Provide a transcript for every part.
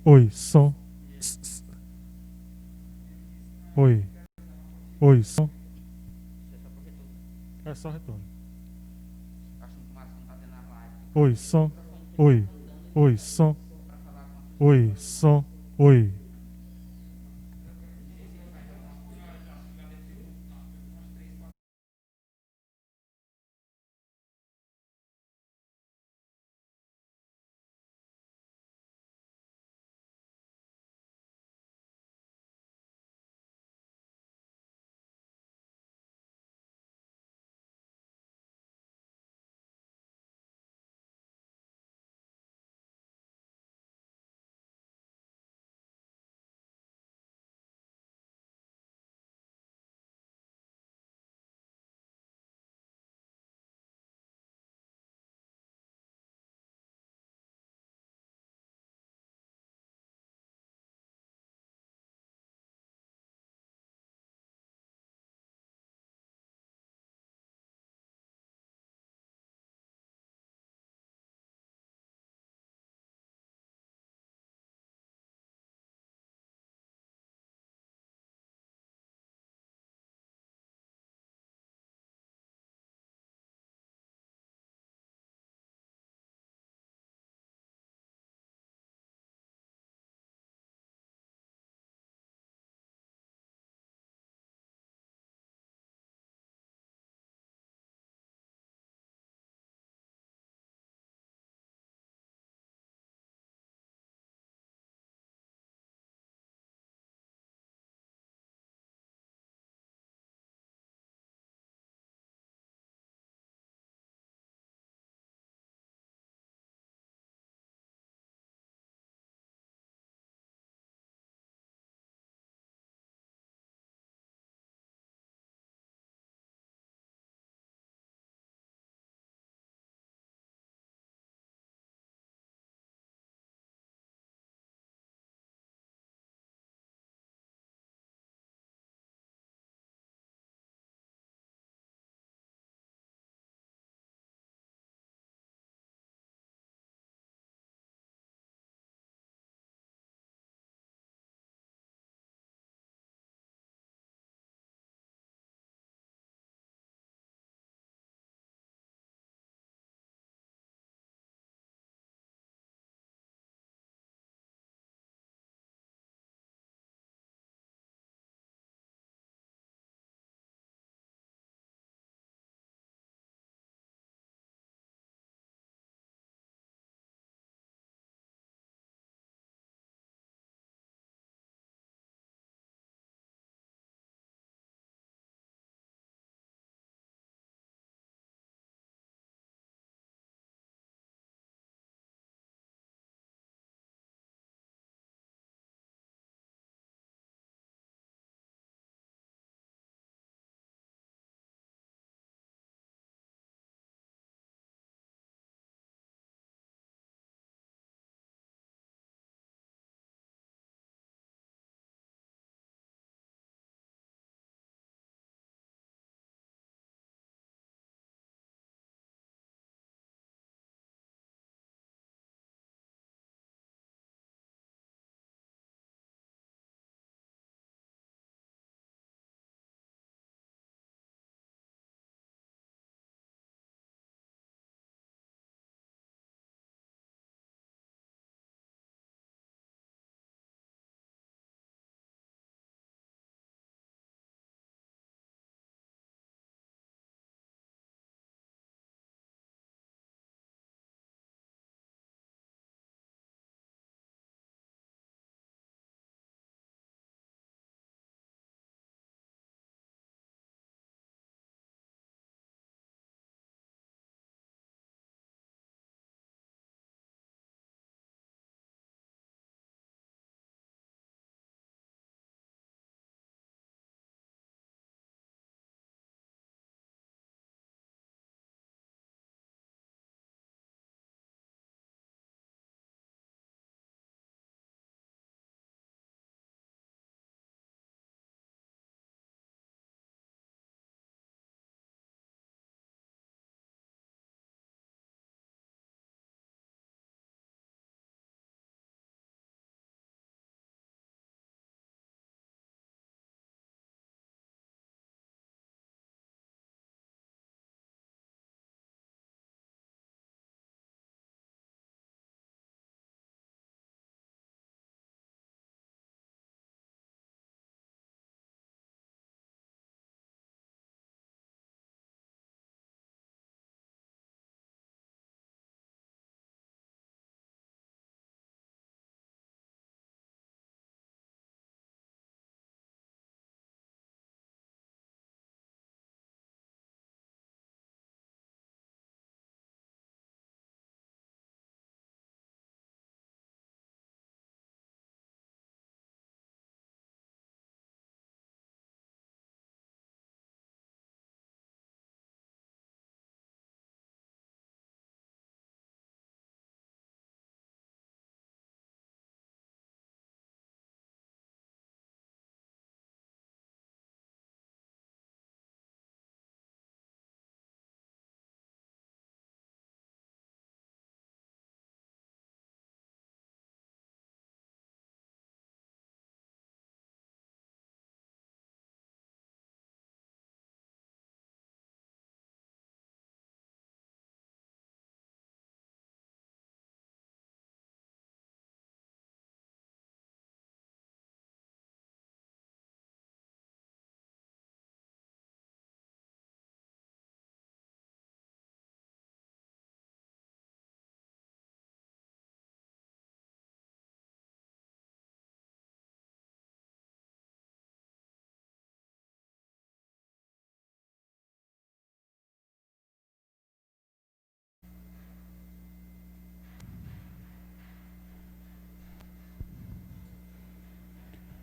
Oi, som. Oi. Oi, som. Isso é só pro retorno. É só retorno. Acho muito massa quando tá tendo a live. Oi, Tem um som. microfone que fica Oi. apontando e Oi, fica som. pra falar com as pessoas. Oi, som. Oi.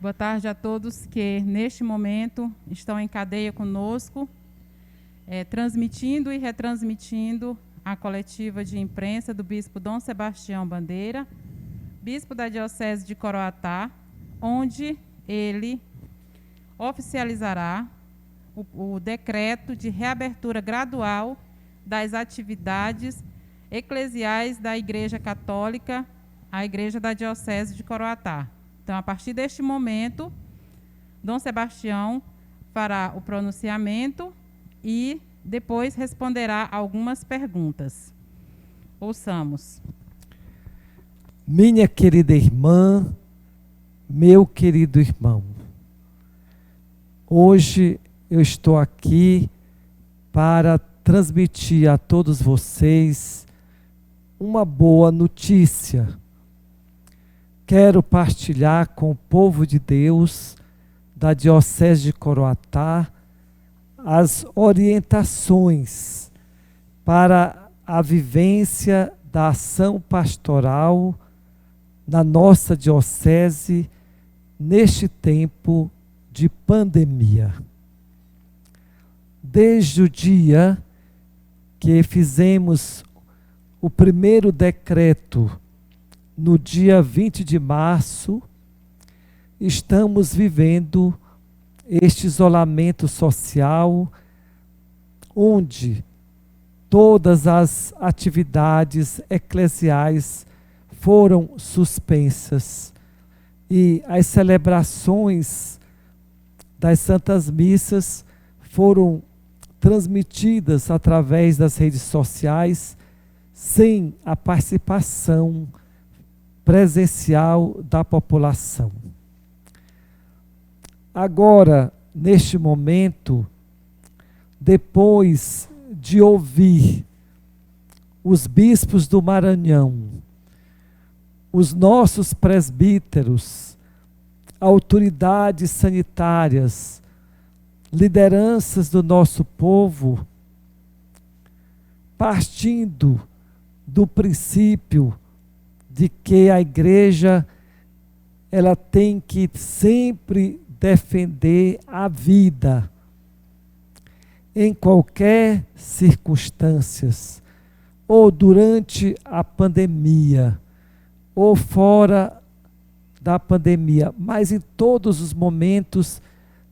Boa tarde a todos que, neste momento, estão em cadeia conosco, transmitindo e retransmitindo a coletiva de imprensa do bispo Dom Sebastião Bandeira, bispo da Diocese de Coroatá, onde ele oficializará o decreto de reabertura gradual das atividades eclesiais da Igreja Católica, a Igreja da Diocese de Coroatá. Então, a partir deste momento, Dom Sebastião fará o pronunciamento e depois responderá algumas perguntas. Ouçamos. Minha querida irmã, meu querido irmão, hoje eu estou aqui para transmitir a todos vocês uma boa notícia. Quero partilhar com o povo de Deus da Diocese de Coroatá as orientações para a vivência da ação pastoral na nossa diocese neste tempo de pandemia. Desde o dia que fizemos o primeiro decreto, no dia 20 de março, estamos vivendo este isolamento social, onde todas as atividades eclesiais foram suspensas e as celebrações das Santas Missas foram transmitidas através das redes sociais, sem a participação presencial da população. Agora, neste momento, depois de ouvir os bispos do Maranhão, os nossos presbíteros, autoridades sanitárias, lideranças do nosso povo, partindo do princípio de que a igreja ela tem que sempre defender a vida em qualquer circunstâncias, ou durante a pandemia, ou fora da pandemia, mas em todos os momentos,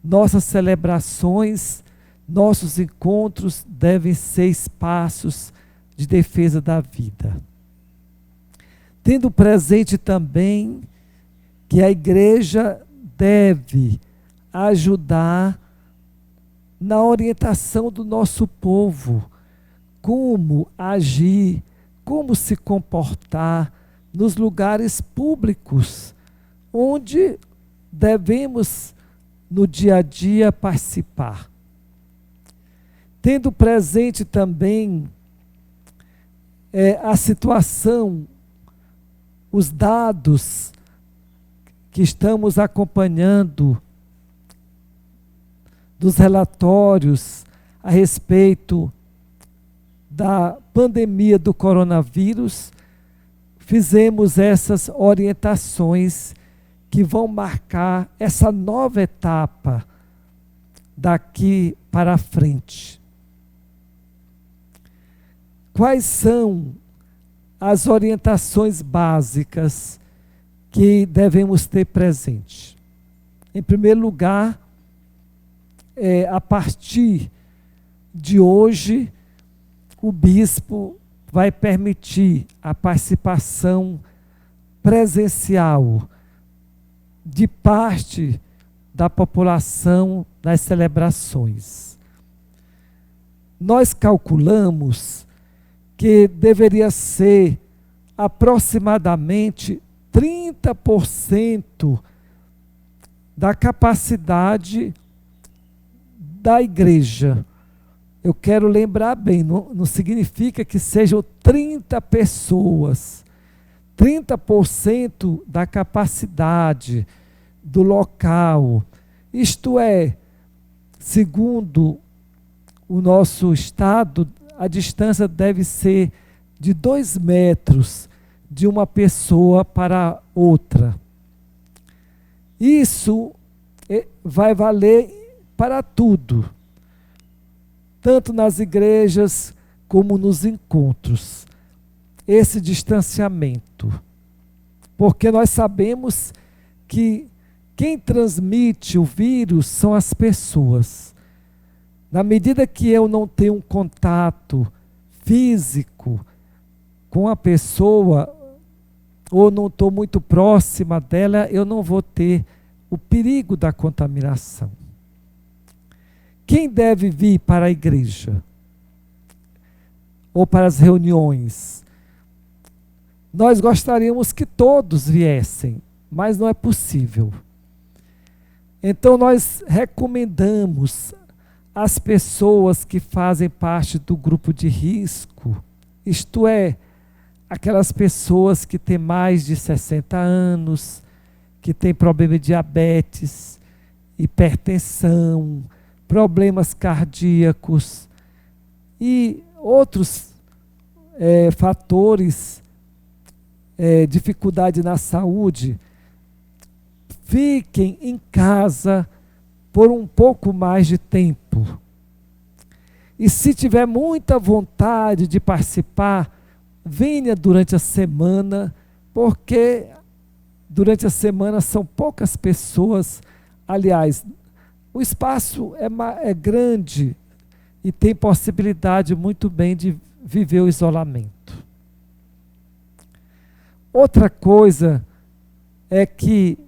nossas celebrações, nossos encontros devem ser espaços de defesa da vida. Tendo presente também que a igreja deve ajudar na orientação do nosso povo, como agir, como se comportar nos lugares públicos, onde devemos no dia a dia participar. Tendo presente também a situação, os dados que estamos acompanhando dos relatórios a respeito da pandemia do coronavírus, fizemos essas orientações que vão marcar essa nova etapa daqui para frente. Quais são as orientações básicas que devemos ter presente? Em primeiro lugar, a partir de hoje, o bispo vai permitir a participação presencial de parte da população nas celebrações. Nós calculamos que deveria ser aproximadamente 30% da capacidade da igreja. Eu quero lembrar bem, não significa que sejam 30 pessoas. 30% da capacidade do local. Isto é, segundo o nosso estado, a distância deve ser de 2 metros de uma pessoa para outra. Isso vai valer para tudo, tanto nas igrejas como nos encontros. Esse distanciamento. Porque nós sabemos que quem transmite o vírus são as pessoas. Na medida que eu não tenho um contato físico com a pessoa, ou não estou muito próxima dela, eu não vou ter o perigo da contaminação. Quem deve vir para a igreja? Ou para as reuniões? Nós gostaríamos que todos viessem, mas não é possível. Então nós recomendamos às pessoas que fazem parte do grupo de risco, isto é, aquelas pessoas que têm mais de 60 anos, que têm problema de diabetes, hipertensão, problemas cardíacos e outros fatores, dificuldade na saúde, fiquem em casa por um pouco mais de tempo. E se tiver muita vontade de participar, venha durante a semana, porque durante a semana são poucas pessoas. Aliás, o espaço é grande e tem possibilidade muito bem de viver o isolamento. Outra coisa é que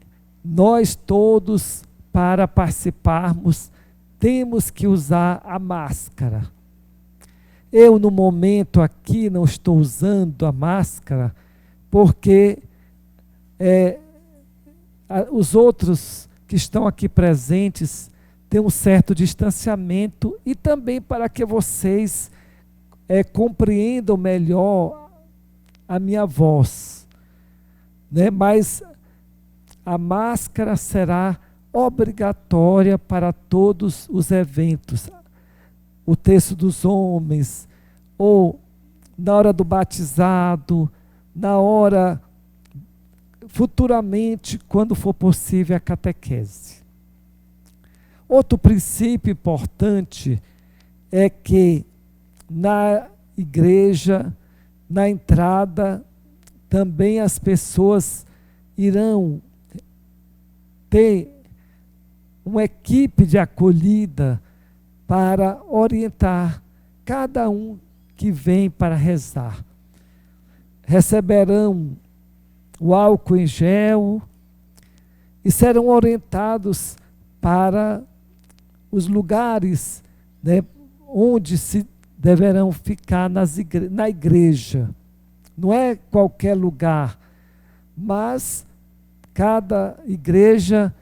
nós todos, para participarmos, temos que usar a máscara. Eu, no momento aqui, não estou usando a máscara, porque os outros que estão aqui presentes têm um certo distanciamento, e também para que vocês compreendam melhor a minha voz, né? Mas a máscara será obrigatória para todos os eventos. O terço dos homens, ou na hora do batizado, na hora, futuramente, quando for possível, a catequese. Outro princípio importante é que na igreja, na entrada, também as pessoas irão ter uma equipe de acolhida para orientar cada um que vem para rezar. Receberão o álcool em gel e serão orientados para os lugares, né, onde se deverão ficar na igreja. Não é qualquer lugar, mas cada igreja,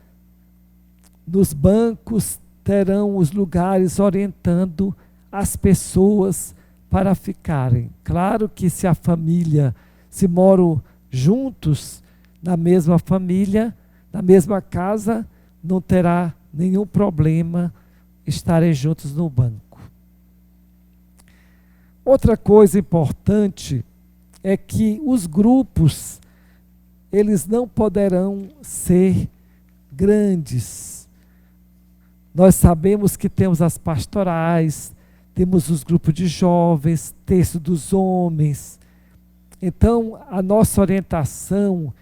nos bancos, terão os lugares orientando as pessoas para ficarem. Claro que se a família, se moram juntos na mesma família, na mesma casa, não terá nenhum problema estarem juntos no banco. Outra coisa importante é que os grupos, eles não poderão ser grandes. Nós sabemos que temos as pastorais, temos os grupos de jovens, terço dos homens. Então, a nossa orientação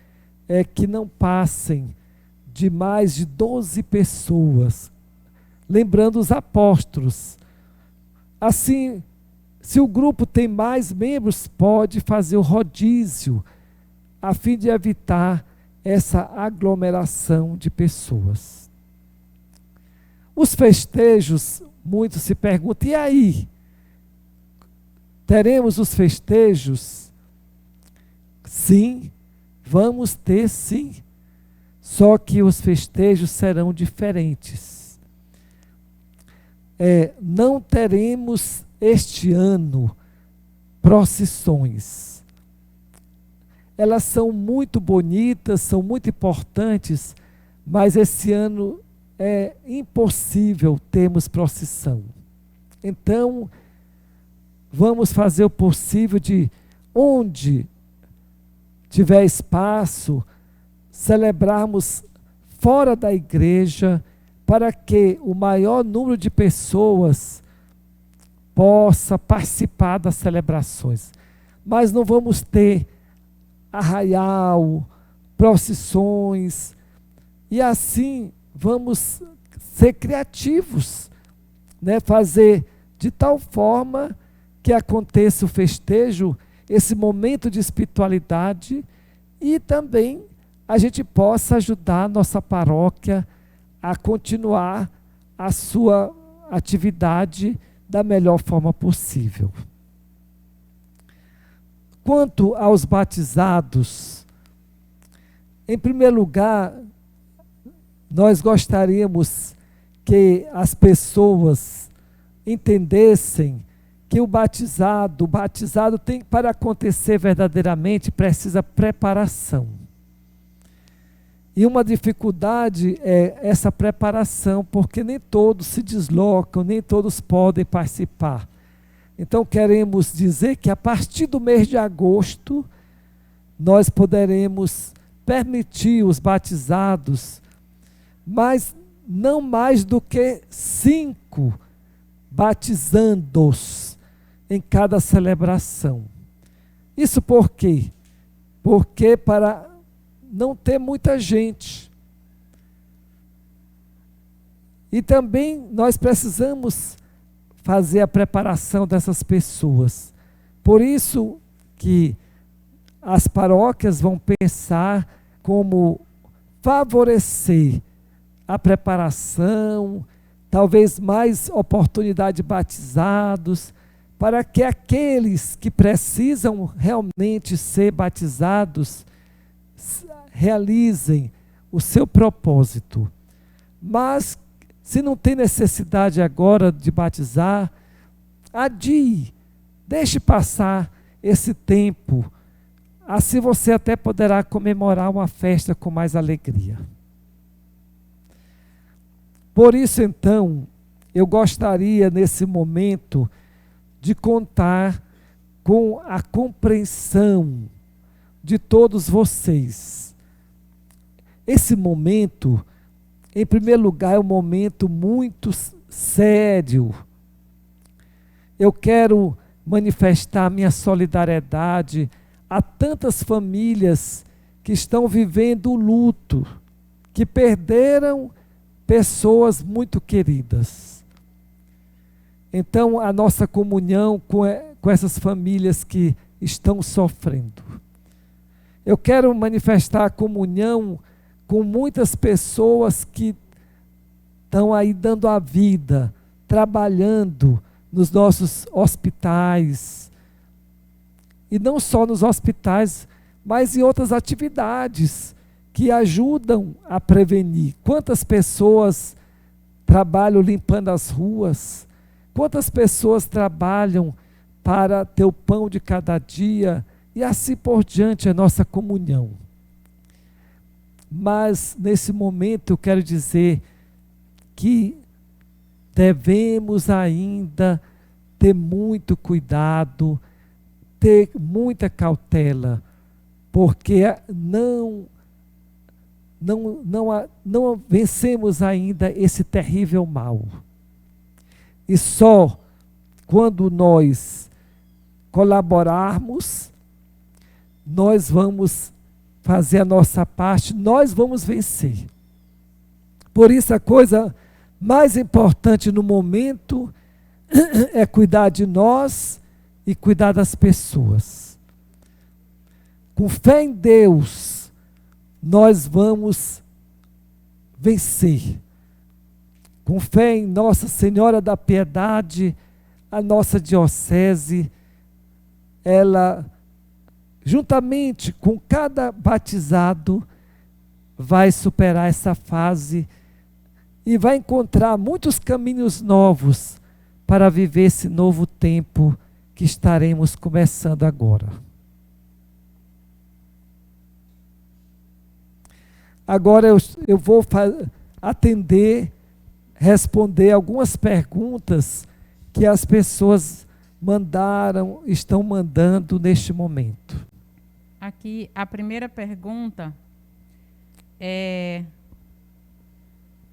é que não passem de mais de 12 pessoas. Lembrando os apóstolos. Assim, se o grupo tem mais membros, pode fazer o rodízio, a fim de evitar essa aglomeração de pessoas. Os festejos, muitos se perguntam, e aí? Teremos os festejos? Sim, vamos ter sim. Só que os festejos serão diferentes. Não teremos este ano procissões. Elas são muito bonitas, são muito importantes, mas esse ano é impossível termos procissão. Então, vamos fazer o possível de, onde tiver espaço, celebrarmos fora da igreja, para que o maior número de pessoas possa participar das celebrações. Mas não vamos ter arraial, procissões, e assim vamos ser criativos, né? Fazer de tal forma que aconteça o festejo, esse momento de espiritualidade, e também a gente possa ajudar a nossa paróquia a continuar a sua atividade da melhor forma possível. Quanto aos batizados, em primeiro lugar, nós gostaríamos que as pessoas entendessem que o batizado tem, para acontecer verdadeiramente, precisa preparação. E uma dificuldade é essa preparação, porque nem todos se deslocam, nem todos podem participar. Então queremos dizer que a partir do mês de agosto, nós poderemos permitir os batizados, mas não mais do que 5 batizandos em cada celebração. Isso por quê? Porque para não ter muita gente. E também nós precisamos fazer a preparação dessas pessoas. Por isso que as paróquias vão pensar como favorecer a preparação, talvez mais oportunidade de batizados, para que aqueles que precisam realmente ser batizados realizem o seu propósito. Mas, se não tem necessidade agora de batizar, adie, deixe passar esse tempo. Assim você até poderá comemorar uma festa com mais alegria. Por isso, então, eu gostaria, nesse momento, de contar com a compreensão de todos vocês. Esse momento, em primeiro lugar, é um momento muito sério. Eu quero manifestar minha solidariedade a tantas famílias que estão vivendo o luto, que perderam pessoas muito queridas. Então, a nossa comunhão com essas famílias que estão sofrendo. Eu quero manifestar a comunhão com muitas pessoas que estão aí dando a vida, trabalhando nos nossos hospitais. E não só nos hospitais, mas em outras atividades que ajudam a prevenir. Quantas pessoas trabalham limpando as ruas? Quantas pessoas trabalham para ter o pão de cada dia? E assim por diante a nossa comunhão. Mas nesse momento eu quero dizer que devemos ainda ter muito cuidado, ter muita cautela, porque não vencemos ainda esse terrível mal. E só quando nós colaborarmos, nós vamos fazer a nossa parte, nós vamos vencer. Por isso a coisa mais importante no momento é cuidar de nós e cuidar das pessoas. Com fé em Deus, nós vamos vencer. Com fé em Nossa Senhora da Piedade, a nossa diocese, ela, juntamente com cada batizado, vai superar essa fase e vai encontrar muitos caminhos novos para viver esse novo tempo que estaremos começando agora. Agora eu vou responder algumas perguntas que as pessoas estão mandando neste momento. Aqui, a primeira pergunta é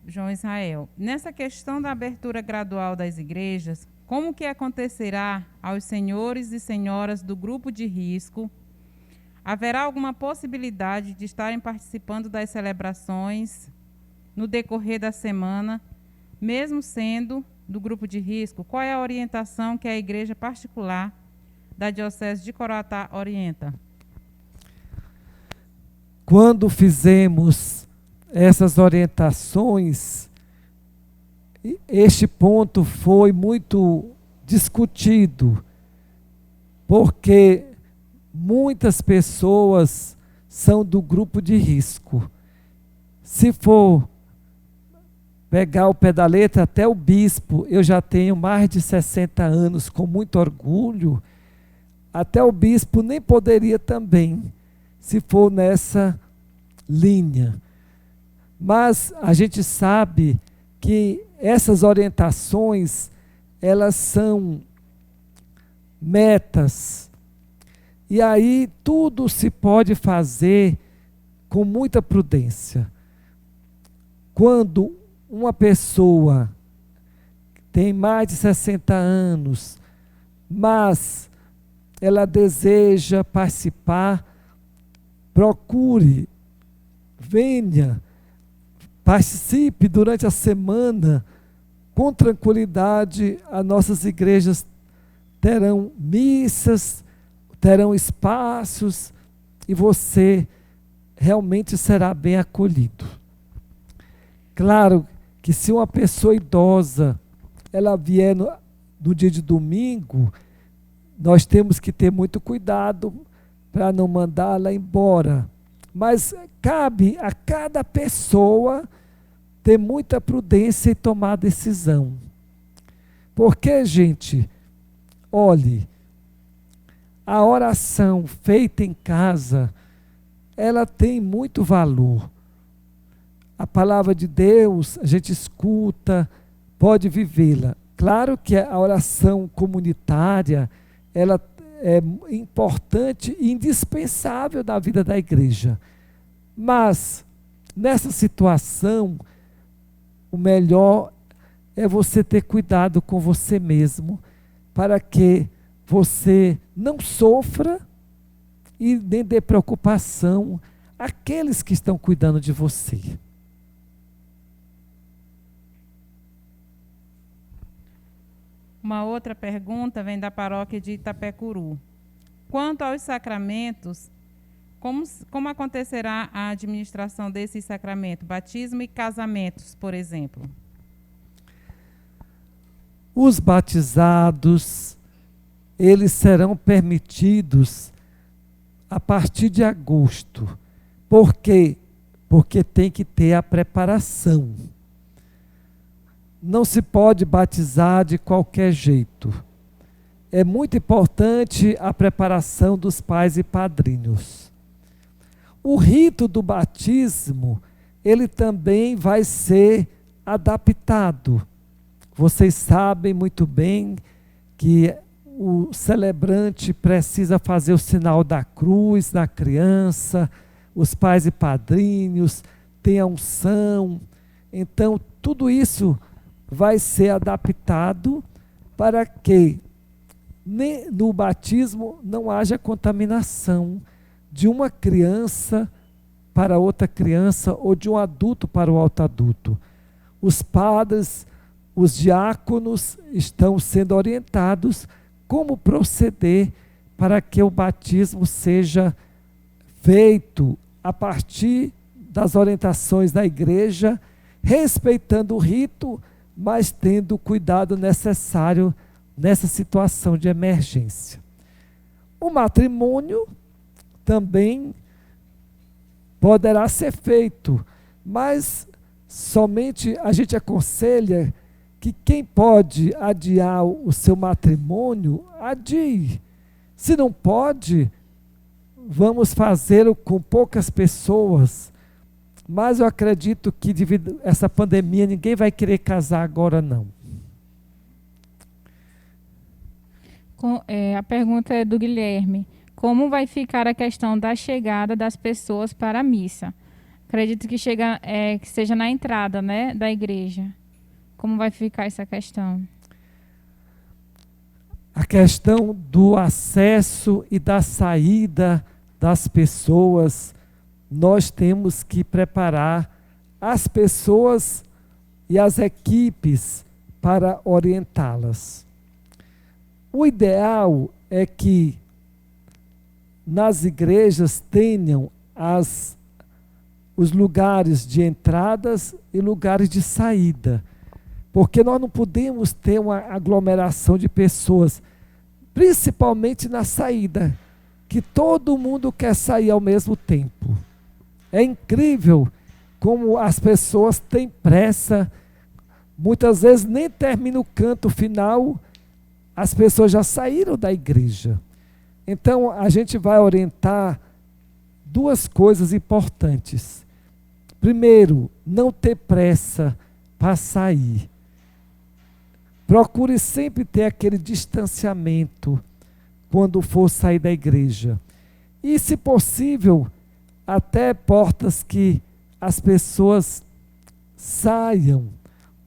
João Israel. Nessa questão da abertura gradual das igrejas, como que acontecerá aos senhores e senhoras do grupo de risco? Haverá alguma possibilidade de estarem participando das celebrações no decorrer da semana, mesmo sendo do grupo de risco? Qual é a orientação que a igreja particular da Diocese de Coroatá orienta? Quando fizemos essas orientações, este ponto foi muito discutido, porque muitas pessoas são do grupo de risco. Se for pegar o pé da letra, até o bispo, eu já tenho mais de 60 anos, com muito orgulho, até o bispo nem poderia também, se for nessa linha. Mas a gente sabe que essas orientações, elas são metas. E aí tudo se pode fazer com muita prudência. Quando uma pessoa tem mais de 60 anos, mas ela deseja participar, procure, venha, participe durante a semana, com tranquilidade. As nossas igrejas terão missas, terão espaços, e você realmente será bem acolhido. Claro que se uma pessoa idosa, ela vier no dia de domingo, nós temos que ter muito cuidado para não mandá-la embora. Mas cabe a cada pessoa ter muita prudência e tomar decisão. Porque, gente, olhe, a oração feita em casa, ela tem muito valor. A palavra de Deus, a gente escuta, pode vivê-la. Claro que a oração comunitária, ela é importante e indispensável na vida da igreja. Mas, nessa situação, o melhor é você ter cuidado com você mesmo, para que você não sofra e nem dê preocupação àqueles que estão cuidando de você. Uma outra pergunta vem da paróquia de Itapecuru. Quanto aos sacramentos, como acontecerá a administração desses sacramentos? Batismo e casamentos, por exemplo. Os batizados, eles serão permitidos a partir de agosto. Por quê? Porque tem que ter a preparação. Não se pode batizar de qualquer jeito. É muito importante a preparação dos pais e padrinhos. O rito do batismo, ele também vai ser adaptado. Vocês sabem muito bem que o celebrante precisa fazer o sinal da cruz na criança, os pais e padrinhos, tem a unção. Então, tudo isso vai ser adaptado para que no batismo não haja contaminação de uma criança para outra criança ou de um adulto para o outro adulto. Os padres, os diáconos estão sendo orientados como proceder para que o batismo seja feito a partir das orientações da igreja, respeitando o rito, mas tendo o cuidado necessário nessa situação de emergência. O matrimônio também poderá ser feito, mas somente a gente aconselha que quem pode adiar o seu matrimônio, adie. Se não pode, vamos fazê-lo com poucas pessoas. Mas eu acredito que devido a essa pandemia, ninguém vai querer casar agora, não. A pergunta é do Guilherme. Como vai ficar a questão da chegada das pessoas para a missa? Acredito que que seja na entrada, né, da igreja. Como vai ficar essa questão? A questão do acesso e da saída das pessoas, nós temos que preparar as pessoas e as equipes para orientá-las. O ideal é que nas igrejas tenham os lugares de entradas e lugares de saída, porque nós não podemos ter uma aglomeração de pessoas, principalmente na saída, que todo mundo quer sair ao mesmo tempo. É incrível como as pessoas têm pressa, muitas vezes nem termina o canto final, as pessoas já saíram da igreja. Então a gente vai orientar duas coisas importantes. Primeiro, não ter pressa para sair. Procure sempre ter aquele distanciamento quando for sair da igreja. E, se possível, até portas que as pessoas saiam,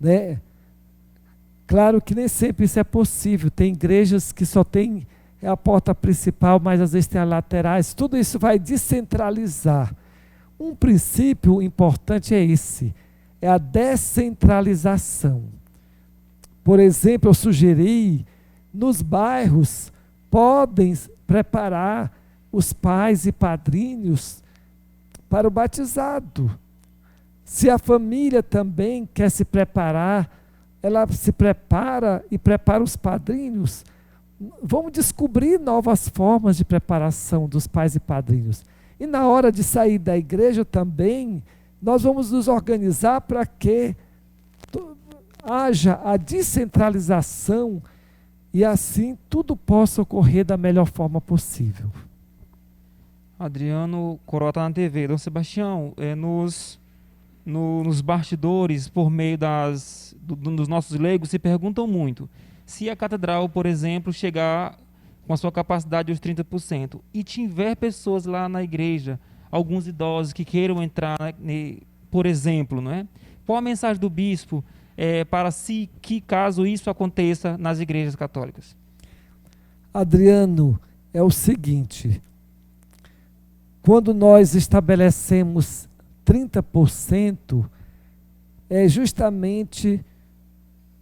né? Claro que nem sempre isso é possível. Tem igrejas que só tem a porta principal, mas às vezes tem as laterais. Tudo isso vai descentralizar. Um princípio importante é esse, é a descentralização. Por exemplo, eu sugeri, nos bairros, podem preparar os pais e padrinhos para o batizado. Se a família também quer se preparar, ela se prepara e prepara os padrinhos. Vamos descobrir novas formas de preparação dos pais e padrinhos. E na hora de sair da igreja também, nós vamos nos organizar para que haja a descentralização e assim tudo possa ocorrer da melhor forma possível. Adriano Corota na TV. Dom Sebastião, nos bastidores, por meio dos nossos leigos, se perguntam muito se a catedral, por exemplo, chegar com a sua capacidade dos 30% e tiver pessoas lá na igreja, alguns idosos que queiram entrar, né, por exemplo, não é? Qual a mensagem do bispo para que caso isso aconteça nas igrejas católicas? Adriano, é o seguinte, quando nós estabelecemos 30%, é justamente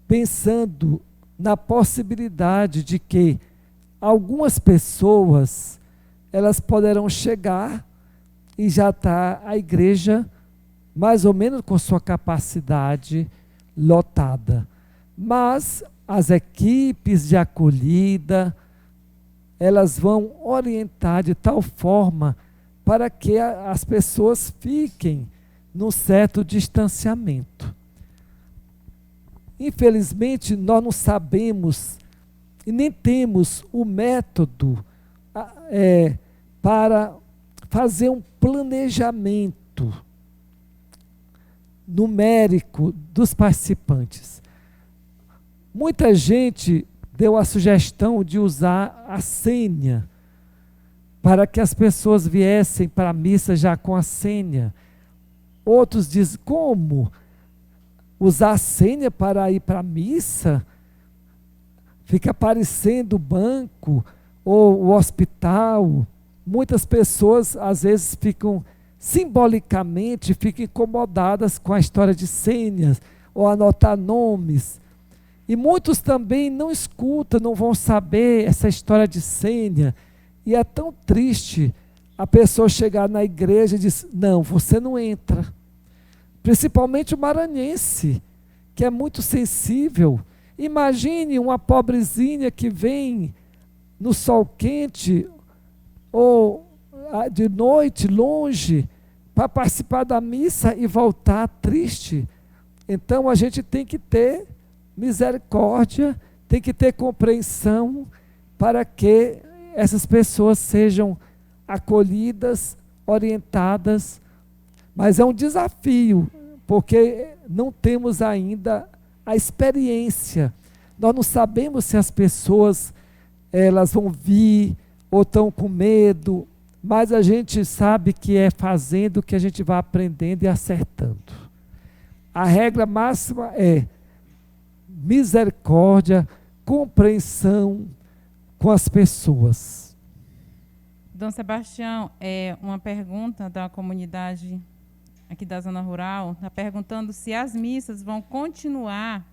pensando na possibilidade de que algumas pessoas, elas poderão chegar e já está a igreja mais ou menos com sua capacidade lotada. Mas as equipes de acolhida, elas vão orientar de tal forma para que as pessoas fiquem num certo distanciamento. Infelizmente, nós não sabemos e nem temos o método para fazer um planejamento numérico dos participantes. Muita gente deu a sugestão de usar a senha para que as pessoas viessem para a missa já com a senha. Outros dizem, como? Usar a senha para ir para a missa? Fica parecendo o banco ou o hospital. Muitas pessoas, às vezes, simbolicamente, ficam incomodadas com a história de senhas ou anotar nomes. E muitos também não escutam, não vão saber essa história de senha. E é tão triste a pessoa chegar na igreja e dizer, não, você não entra. Principalmente o maranhense, que é muito sensível. Imagine uma pobrezinha que vem no sol quente ou de noite, longe, para participar da missa e voltar triste. Então a gente tem que ter misericórdia, tem que ter compreensão para que essas pessoas sejam acolhidas, orientadas. Mas é um desafio, porque não temos ainda a experiência. Nós não sabemos se as pessoas elas vão vir ou estão com medo. mas a gente sabe que é fazendo que a gente vai aprendendo e acertando. A regra máxima é misericórdia, compreensão com as pessoas. Dom Sebastião, uma pergunta da comunidade aqui da zona rural, está perguntando se as missas vão continuar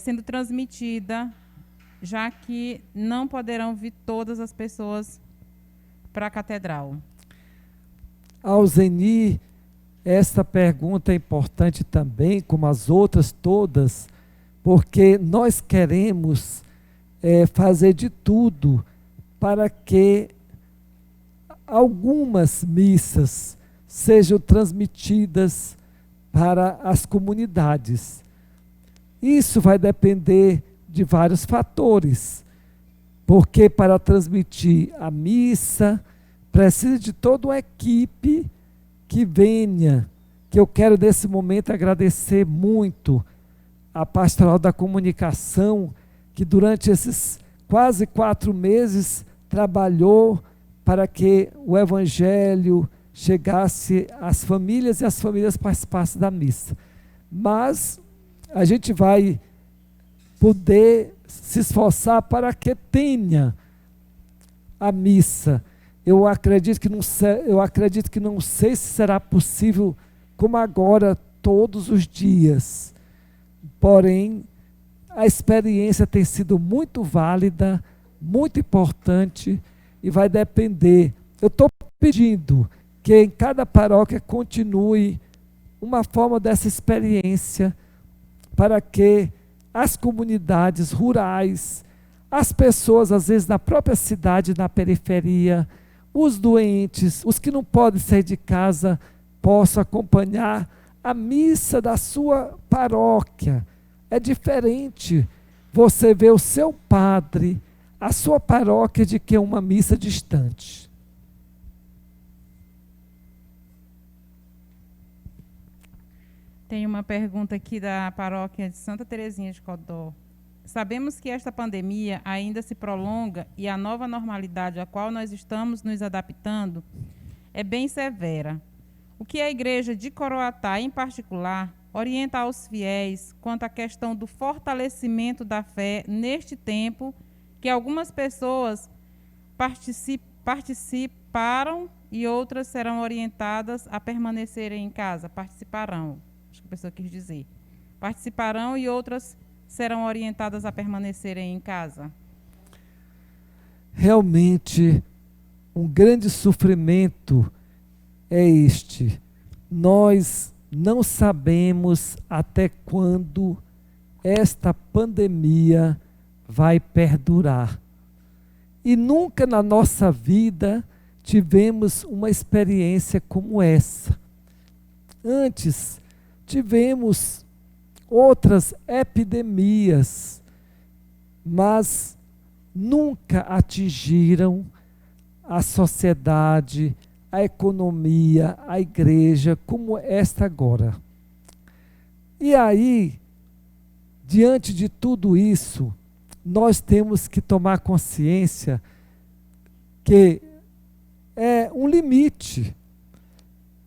sendo transmitidas, já que não poderão vir todas as pessoas para a catedral. Ao Zeni, esta pergunta é importante também, como as outras todas, porque nós queremos fazer de tudo para que algumas missas sejam transmitidas para as comunidades. Isso vai depender de vários fatores, porque para transmitir a missa precisa de toda uma equipe que venha, que eu quero nesse momento agradecer muito a Pastoral da Comunicação, que durante esses quase 4 meses trabalhou para que o Evangelho chegasse às famílias e as famílias participassem da missa. Mas a gente vai poder se esforçar para que tenha a missa. Eu acredito que não sei se será possível como agora todos os dias. Porém, a experiência tem sido muito válida, muito importante e vai depender. Eu estou pedindo que em cada paróquia continue uma forma dessa experiência para que as comunidades rurais, as pessoas, às vezes, na própria cidade, na periferia, os doentes, os que não podem sair de casa, possam acompanhar a missa da sua paróquia. É diferente você ver o seu padre, a sua paróquia, de que uma missa distante. Tem uma pergunta aqui da paróquia de Santa Terezinha de Codó. Sabemos que esta pandemia ainda se prolonga e a nova normalidade a qual nós estamos nos adaptando é bem severa. O que a Igreja de Coroatá, em particular, orienta aos fiéis quanto à questão do fortalecimento da fé neste tempo que algumas pessoas participaram e outras serão orientadas a permanecerem em casa? Participarão, acho que a pessoa quis dizer. Participarão e outras serão orientadas a permanecerem em casa? Realmente, um grande sofrimento é este. Nós não sabemos até quando esta pandemia vai perdurar. E nunca na nossa vida tivemos uma experiência como essa. Antes, tivemos outras epidemias, mas nunca atingiram a sociedade, a economia, a igreja, como esta agora. E aí, diante de tudo isso, nós temos que tomar consciência que é um limite.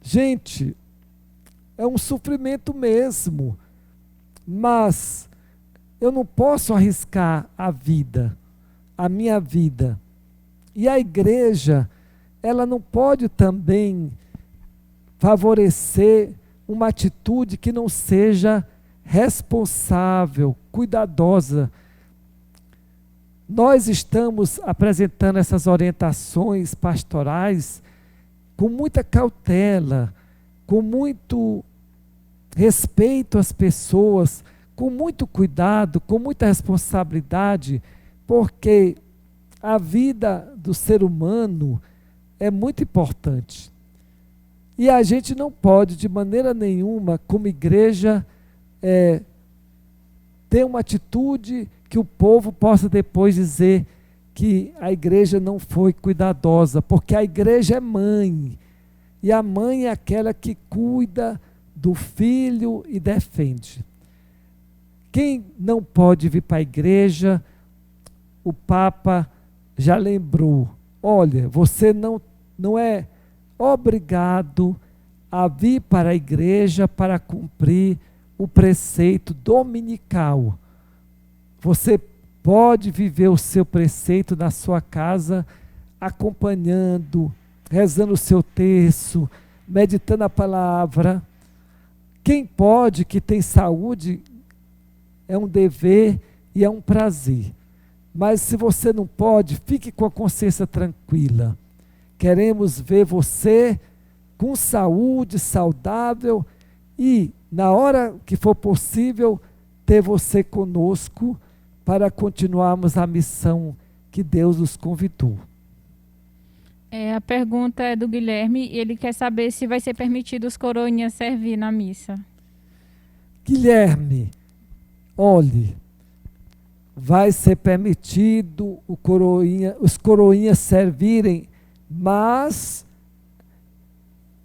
Gente, é um sofrimento mesmo, mas eu não posso arriscar a vida, a minha vida. E a igreja, ela não pode também favorecer uma atitude que não seja responsável, cuidadosa. Nós estamos apresentando essas orientações pastorais com muita cautela, com muito respeito às pessoas, com muito cuidado, com muita responsabilidade, porque a vida do ser humano é muito importante. E a gente não pode, de maneira nenhuma, como igreja, ter uma atitude que o povo possa depois dizer que a igreja não foi cuidadosa, porque a igreja é mãe, e a mãe é aquela que cuida do filho e defende. Quem não pode vir para a igreja, o Papa já lembrou, olha, você não é obrigado a vir para a igreja para cumprir o preceito dominical. Você pode viver o seu preceito na sua casa, acompanhando, rezando o seu terço, meditando a palavra. Quem pode, que tem saúde, é um dever e é um prazer. Mas se você não pode, fique com a consciência tranquila. Queremos ver você com saúde, saudável e, na hora que for possível, ter você conosco para continuarmos a missão que Deus nos convidou. A pergunta é do Guilherme e ele quer saber se vai ser permitido os coroinhas servir na missa. Guilherme, olhe, vai ser permitido os coroinhas servirem, mas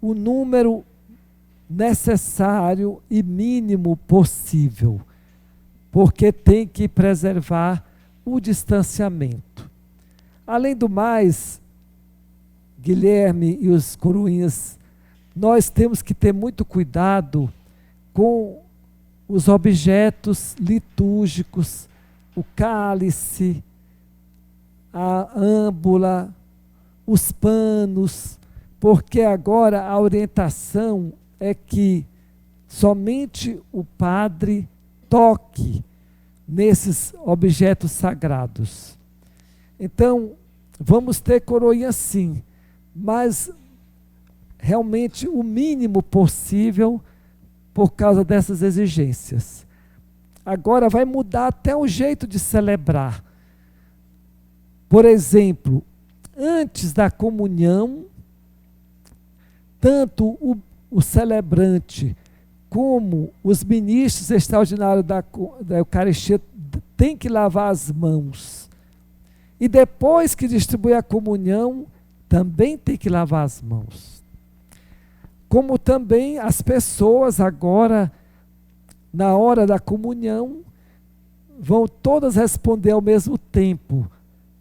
o número necessário e mínimo possível, porque tem que preservar o distanciamento. Além do mais, Guilherme e os coroinhas, nós temos que ter muito cuidado com os objetos litúrgicos, o cálice, a âmbula, os panos, porque agora a orientação é que somente o padre toque nesses objetos sagrados. Então, vamos ter coroinha sim, mas realmente o mínimo possível por causa dessas exigências. Agora vai mudar até o jeito de celebrar. Por exemplo, antes da comunhão, tanto o celebrante como os ministros extraordinários da Eucaristia têm que lavar as mãos. E depois que distribui a comunhão, também tem que lavar as mãos. Como também as pessoas agora, na hora da comunhão, vão todas responder ao mesmo tempo.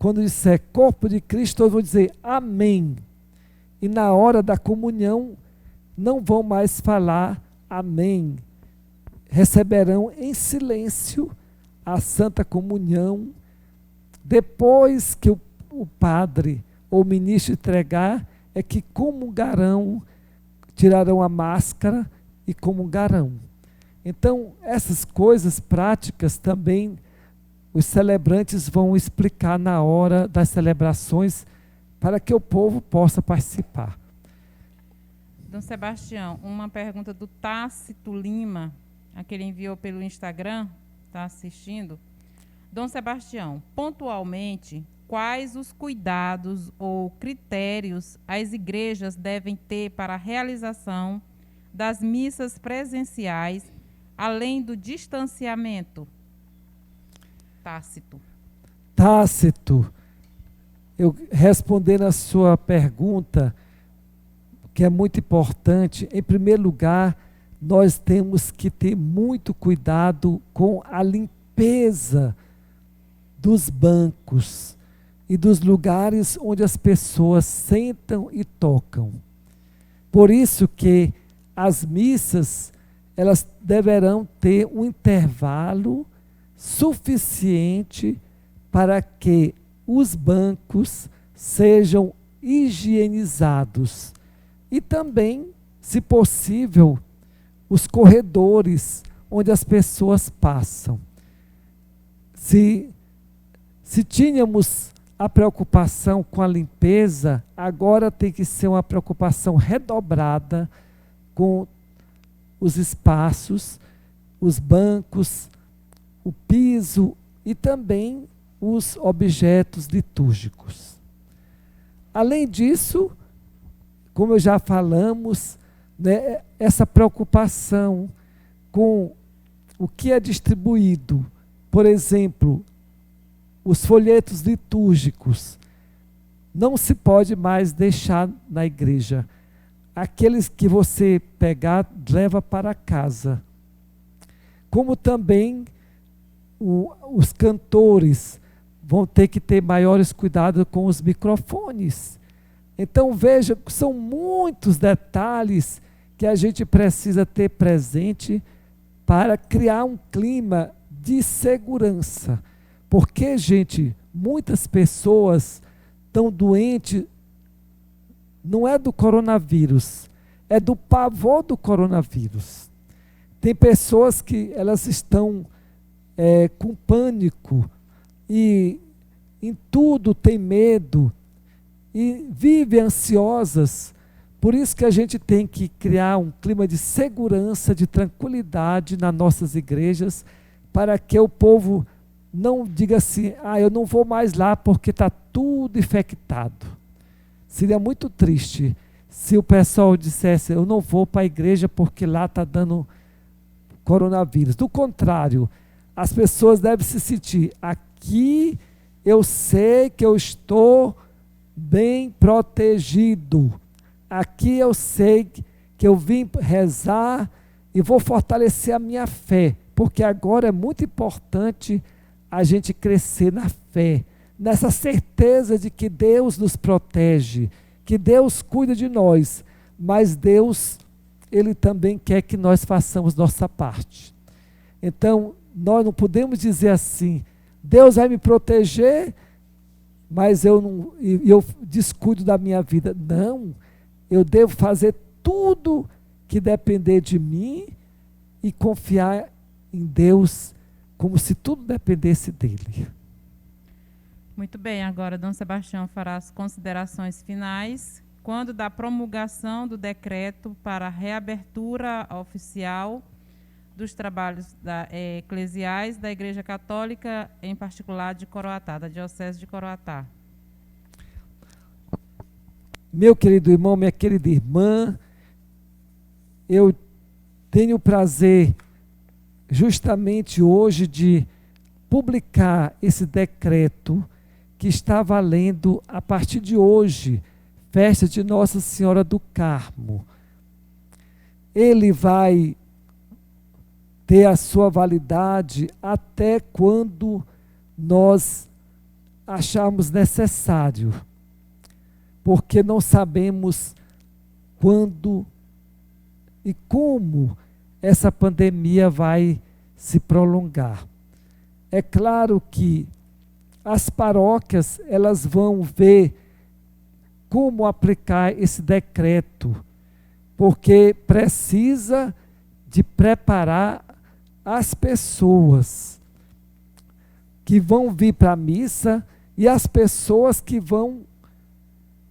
Quando disser corpo de Cristo, todos vão dizer amém. E na hora da comunhão, não vão mais falar amém. Receberão em silêncio a Santa Comunhão. Depois que o padre ou o ministro entregar, é que comungarão, tirarão a máscara e comungarão. Então, essas coisas práticas também os celebrantes vão explicar na hora das celebrações para que o povo possa participar. Dom Sebastião, uma pergunta do Tácito Lima, aquele enviou pelo Instagram, está assistindo. Dom Sebastião, pontualmente, quais os cuidados ou critérios as igrejas devem ter para a realização das missas presenciais, além do distanciamento? Tácito, eu respondendo a sua pergunta, que é muito importante, em primeiro lugar, nós temos que ter muito cuidado com a limpeza dos bancos e dos lugares onde as pessoas sentam e tocam. Por isso que as missas, elas deverão ter um intervalo suficiente para que os bancos sejam higienizados e também, se possível, os corredores onde as pessoas passam. Se tínhamos a preocupação com a limpeza, agora tem que ser uma preocupação redobrada com os espaços, os bancos, o piso e também os objetos litúrgicos. Além disso, como já falamos, né, essa preocupação com o que é distribuído, por exemplo, os folhetos litúrgicos, não se pode mais deixar na igreja. Aqueles que você pegar, leva para casa. Como também os cantores vão ter que ter maiores cuidados com os microfones. Então veja, são muitos detalhes que a gente precisa ter presente para criar um clima de segurança. Porque, gente, muitas pessoas estão doentes, não é do coronavírus, é do pavor do coronavírus. Tem pessoas que elas estão com pânico e em tudo tem medo e vivem ansiosas. Por isso que a gente tem que criar um clima de segurança, de tranquilidade nas nossas igrejas, para que o povo não diga assim, eu não vou mais lá porque está tudo infectado. Seria muito triste se o pessoal dissesse, eu não vou para a igreja porque lá está dando coronavírus. Do contrário, as pessoas devem se sentir, aqui eu sei que eu estou bem protegido. Aqui eu sei que eu vim rezar e vou fortalecer a minha fé, porque agora é muito importante a gente crescer na fé, nessa certeza de que Deus nos protege, que Deus cuida de nós, mas Deus, Ele também quer que nós façamos nossa parte. Então, nós não podemos dizer assim, Deus vai me proteger, mas eu descuido da minha vida. Não, eu devo fazer tudo que depender de mim e confiar em Deus como se tudo dependesse dele. Muito bem, agora Dom Sebastião fará as considerações finais. Quando da promulgação do decreto para a reabertura oficial dos trabalhos eclesiais da Igreja Católica, em particular de Coroatá, da Diocese de Coroatá. Meu querido irmão, minha querida irmã, eu tenho o prazer justamente hoje de publicar esse decreto que está valendo a partir de hoje, festa de Nossa Senhora do Carmo. Ele vai ter a sua validade até quando nós acharmos necessário, porque não sabemos quando e como essa pandemia vai se prolongar. É claro que as paróquias, elas vão ver como aplicar esse decreto, porque precisa de preparar as pessoas que vão vir para a missa e as pessoas que vão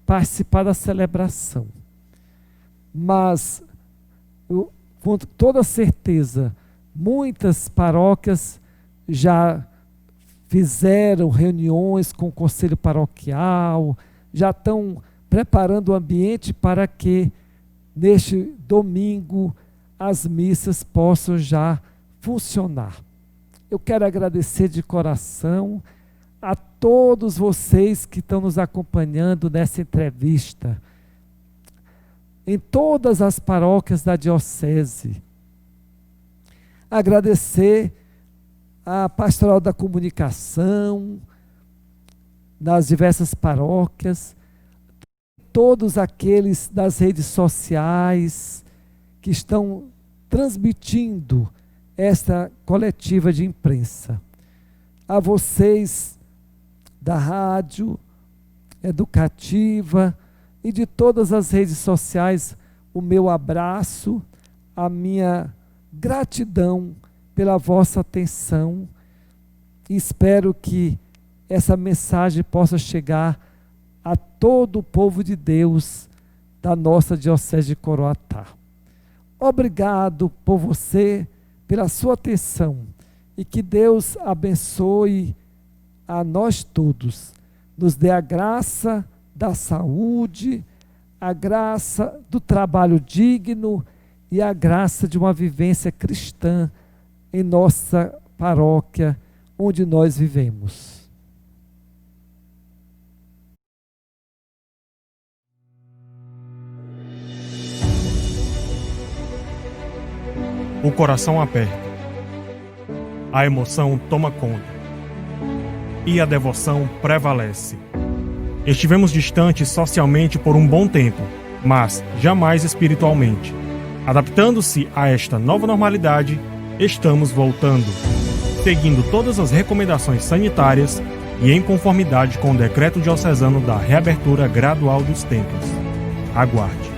participar da celebração. Mas, com toda certeza, muitas paróquias já fizeram reuniões com o conselho paroquial, já estão preparando o ambiente para que neste domingo as missas possam já funcionar. Eu quero agradecer de coração a todos vocês que estão nos acompanhando nessa entrevista, em todas as paróquias da Diocese. Agradecer a Pastoral da Comunicação, nas diversas paróquias, todos aqueles das redes sociais que estão transmitindo esta coletiva de imprensa. A vocês da rádio educativa e de todas as redes sociais, o meu abraço, a minha gratidão pela vossa atenção, e espero que essa mensagem possa chegar a todo o povo de Deus da nossa Diocese de Coroatá. Obrigado por você, pela sua atenção, e que Deus abençoe a nós todos, nos dê a graça da saúde, a graça do trabalho digno e a graça de uma vivência cristã em nossa paróquia, onde nós vivemos. O coração aperta. A emoção toma conta. e a devoção prevalece. Estivemos distantes socialmente por um bom tempo, mas jamais espiritualmente. Adaptando-se a esta nova normalidade, estamos voltando, seguindo todas as recomendações sanitárias e em conformidade com o decreto diocesano da reabertura gradual dos templos. Aguarde.